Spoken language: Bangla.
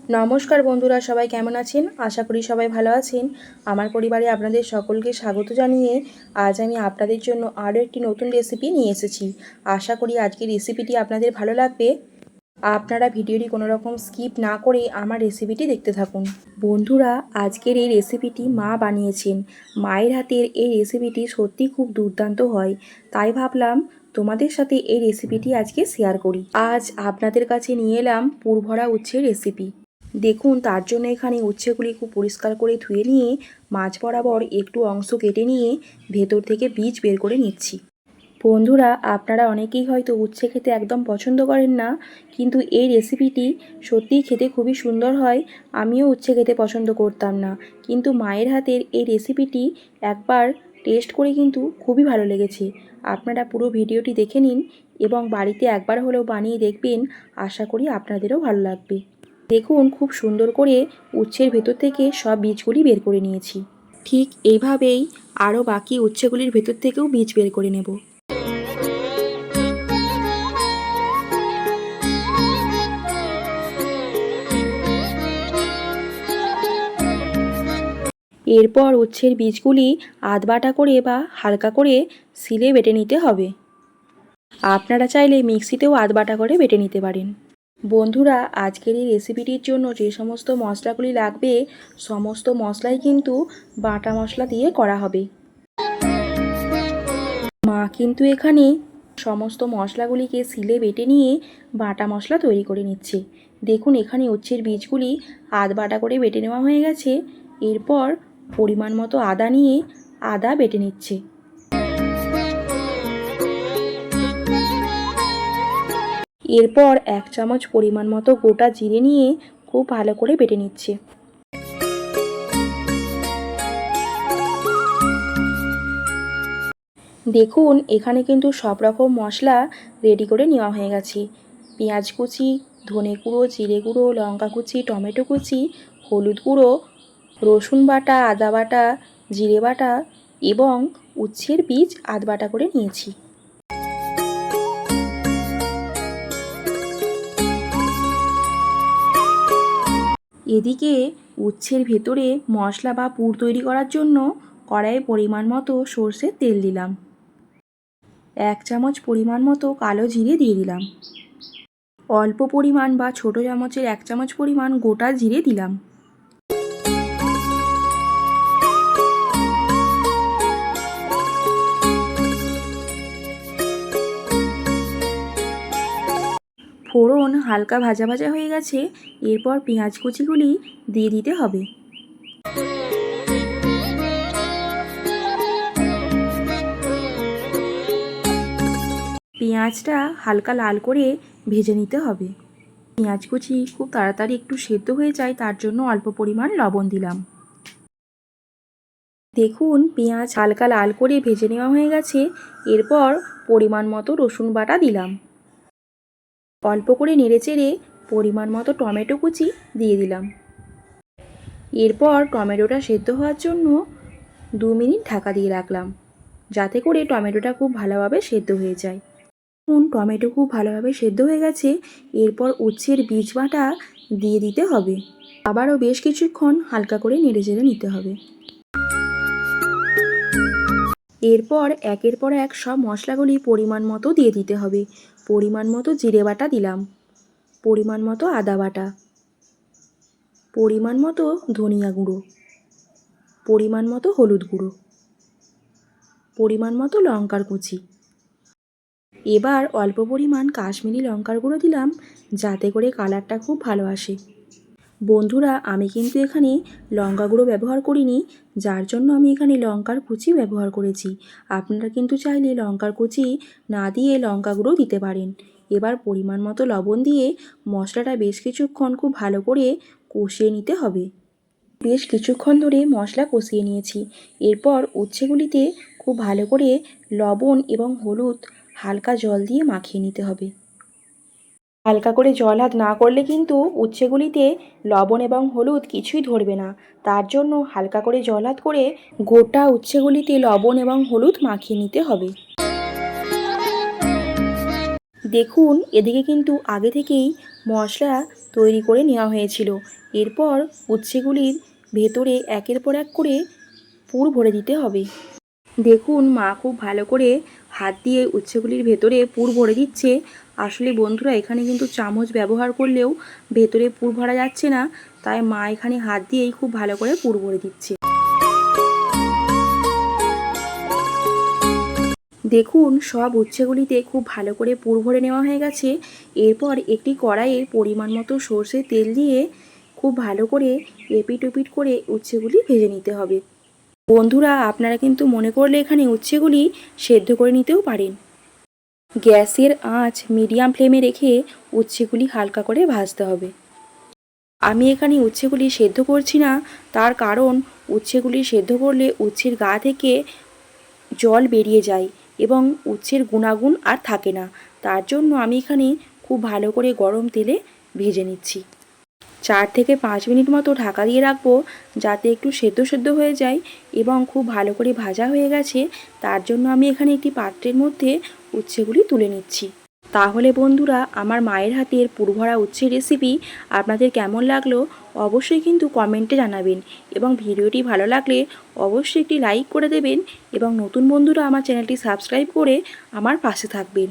নমস্কার বন্ধুরা, সবাই কেমন আছেন? আশা করি সবাই ভালো আছেন। আমার পরিবারে আপনাদের সকলকে স্বাগত জানিয়ে আজ আমি আপনাদের জন্য আরও একটি নতুন রেসিপি নিয়ে এসেছি। আশা করি আজকের রেসিপিটি আপনাদের ভালো লাগবে। আপনারা ভিডিওটি কোনো রকম স্কিপ না করে আমার রেসিপিটি দেখতে থাকুন। বন্ধুরা, আজকের এই রেসিপিটি মা বানিয়েছেন। মায়ের হাতের এই রেসিপিটি সত্যি খুব দুর্দান্ত হয়, তাই ভাবলাম তোমাদের সাথে এই রেসিপিটি আজকে শেয়ার করি। আজ আপনাদের কাছে নিয়ে এলাম পুরভরা উচ্ছের রেসিপি। দেখুন, তার জন্য এখানে উচ্ছেগুলি খুব পরিষ্কার করে ধুয়ে নিয়ে মাঝ বরাবর একটু অংশ কেটে নিয়ে ভেতর থেকে বীজ বের করে নিচ্ছি। বন্ধুরা, আপনারা অনেকেই হয়তো উচ্ছে খেতে একদম পছন্দ করেন না, কিন্তু এই রেসিপিটি সত্যিই খেতে খুবই সুন্দর হয়। আমিও উচ্ছে খেতে পছন্দ করতাম না, কিন্তু মায়ের হাতের এই রেসিপিটি একবার টেস্ট করে কিন্তু খুবই ভালো লেগেছে। আপনারা পুরো ভিডিওটি দেখে নিন এবং বাড়িতে একবার হলেও বানিয়ে দেখবেন। আশা করি আপনাদেরও ভালো লাগবে। দেখুন, খুব সুন্দর করে উচ্ছের ভেতর থেকে সব বীজগুলি বের করে নিয়েছি। ঠিক এইভাবেই আরও বাকি উচ্ছেগুলির ভেতর থেকেও বীজ বের করে নেব। এরপর উচ্ছের বীজগুলি আধবাটা করে বা হালকা করে শিলে বেটে নিতে হবে। আপনারা চাইলে মিক্সিতেও আধবাটা করে বেটে নিতে পারেন। বন্ধুরা, আজকের এই রেসিপিটির জন্য যে সমস্ত মশলাগুলি লাগবে সমস্ত মশলাই কিন্তু বাটা মশলা দিয়ে করা হবে। মা কিন্তু এখানে সমস্ত মশলাগুলিকে শিলে বেটে নিয়ে বাটা মশলা তৈরি করে নিচ্ছে। দেখুন, এখানে উচ্ছের বীজগুলি আধবাটা করে বেটে নেওয়া হয়ে গেছে। এরপর পরিমাণ মতো আদা নিয়ে আদা বেটে নিচ্ছে। এরপর 1 চামচ পরিমাণ মতো গোটা জিরে নিয়ে খুব ভালো করে বেটে নিচ্ছে। দেখুন, এখানে কিন্তু সব রকম মশলা রেডি করে নেওয়া হয়ে গেছে। পেঁয়াজ কুচি, ধনে গুঁড়ো, জিরে গুঁড়ো, লঙ্কা কুচি, টমেটো কুচি, হলুদ গুঁড়ো, রসুন বাটা, আদা বাটা, জিরে বাটা এবং উচ্ছের বীজ আধবাটা করে নিয়েছি। এদিকে উচ্ছের ভেতরে মশলা বা পুর তৈরি করার জন্য কড়াইয়ে পরিমাণ মতো সর্ষের তেল দিলাম। 1 চামচ পরিমাণ মতো কালো জিরে দিয়ে দিলাম। অল্প পরিমাণ বা ছোট চামচের 1 চামচ পরিমাণ গোটা জিরে দিলাম। ফোড়ন হালকা ভাজা ভাজা হয়ে গেছে। এরপর পেঁয়াজ কুচিগুলি দিয়ে দিতে হবে। পেঁয়াজটা হালকা লাল করে ভেজে নিতে হবে। পেঁয়াজ কুচি খুব তাড়াতাড়ি একটু সেদ্ধ হয়ে যায়, তার জন্য অল্প পরিমাণ লবণ দিলাম। দেখুন, পেঁয়াজ হালকা লাল করে ভেজে নেওয়া হয়ে গেছে। এরপর পরিমাণ মতো রসুন বাটা দিলাম। অল্প করে নেড়েচেড়ে পরিমাণ মতো টমেটো কুচি দিয়ে দিলাম। এরপর টমেটোটা সেদ্ধ হওয়ার জন্য 2 মিনিট ঢাকা দিয়ে রাখলাম, যাতে করে টমেটোটা খুব ভালোভাবে সেদ্ধ হয়ে যায়। টমেটো খুব ভালোভাবে সেদ্ধ হয়ে গেছে। এরপর উচ্ছের বীজ বাটা দিয়ে দিতে হবে। আবারও বেশ কিছুক্ষণ হালকা করে নেড়েচেড়ে নিতে হবে। এরপর একের পর এক সব মশলাগুলি পরিমাণ মতো দিয়ে দিতে হবে। পরিমাণ মতো জিরে বাটা দিলাম, পরিমাণ মতো আদা বাটা, পরিমাণ মতো ধনিয়া গুঁড়ো, পরিমাণ মতো হলুদ গুঁড়ো, পরিমাণ মতো লঙ্কার কুচি। এবার অল্প পরিমাণ কাশ্মীরি লঙ্কার গুঁড়ো দিলাম, যাতে করে কালারটা খুব ভালো আসে। বন্ধুরা, আমি কিন্তু এখানে লঙ্কা গুঁড়ো ব্যবহার করিনি, যার জন্য আমি এখানে লঙ্কার কুচি ব্যবহার করেছি। আপনারা কিন্তু চাইলে লঙ্কার কুচি না দিয়ে লঙ্কা গুঁড়ো দিতে পারেন। এবার পরিমাণ মতো লবণ দিয়ে মশলাটা বেশ কিছুক্ষণ খুব ভালো করে কষিয়ে নিতে হবে। বেশ কিছুক্ষণ ধরে মশলা কষিয়ে নিয়েছি। এরপর উচ্ছেগুলিতে খুব ভালো করে লবণ এবং হলুদ হালকা জল দিয়ে মাখিয়ে নিতে হবে। হালকা করে জল হাত না করলে কিন্তু উচ্ছেগুলিতে লবণ এবং হলুদ কিছুই ধরবে না। তার জন্য হালকা করে জল হাত করে গোটা উচ্ছেগুলিতে লবণ এবং হলুদ মাখিয়ে নিতে হবে। দেখুন, এদিকে কিন্তু আগে থেকেই মশলা তৈরি করে নেওয়া হয়েছিল। এরপর উচ্ছেগুলির ভেতরে একের পর এক করে পুর ভরে দিতে হবে। দেখুন মা খুব ভালো করে হাত দিয়ে উচ্ছেগুলির ভেতরে পুর ভরে দিচ্ছে। আসলে বন্ধুরা এখানে কিন্তু চামচ ব্যবহার করলেও ভেতরে পুর ভরা যাচ্ছে না, তাই মা এখানে হাত দিয়েই খুব ভালো করে পুর ভরে দিচ্ছে। দেখুন সব উচ্ছেগুলিতে খুব ভালো করে পুর ভরে নেওয়া হয়ে গেছে। এরপর একটি কড়াইয়ে পরিমাণ মতো সর্ষের তেল দিয়ে খুব ভালো করে এপিট ওপিট করে উচ্ছেগুলি ভেজে নিতে হবে। বন্ধুরা আপনারা কিন্তু মনে করলে এখানে উচ্ছেগুলি সেদ্ধ করে নিতেও পারেন। গ্যাসের আঁচ মিডিয়াম ফ্লেমে রেখে উচ্ছেগুলি হালকা করে ভাজতে হবে। আমি এখানে উচ্ছেগুলি সেদ্ধ করছি না, তার কারণ উচ্ছেগুলি সেদ্ধ করলে উচ্ছের গা থেকে জল বেরিয়ে যায় এবং উচ্ছের গুণাগুণ আর থাকে না। তার জন্য আমি এখানে খুব ভালো করে গরম তেলে ভেজে নিচ্ছি। 4 থেকে 5 মিনিট মতো ঢাকা দিয়ে রাখবো, যাতে একটু সেদ্ধ হয়ে যায় এবং খুব ভালো করে ভাজা হয়ে গেছে। তার জন্য আমি এখানে একটি পাত্রের মধ্যে উচ্ছেগুলি তুলে নিচ্ছি। তাহলে বন্ধুরা আমার মায়ের হাতের পুরভরা উচ্ছের রেসিপি আপনাদের কেমন লাগলো অবশ্যই কিন্তু কমেন্টে জানাবেন, এবং ভিডিওটি ভালো লাগলে অবশ্যই একটি লাইক করে দেবেন, এবং নতুন বন্ধুরা আমার চ্যানেলটি সাবস্ক্রাইব করে আমার পাশে থাকবেন।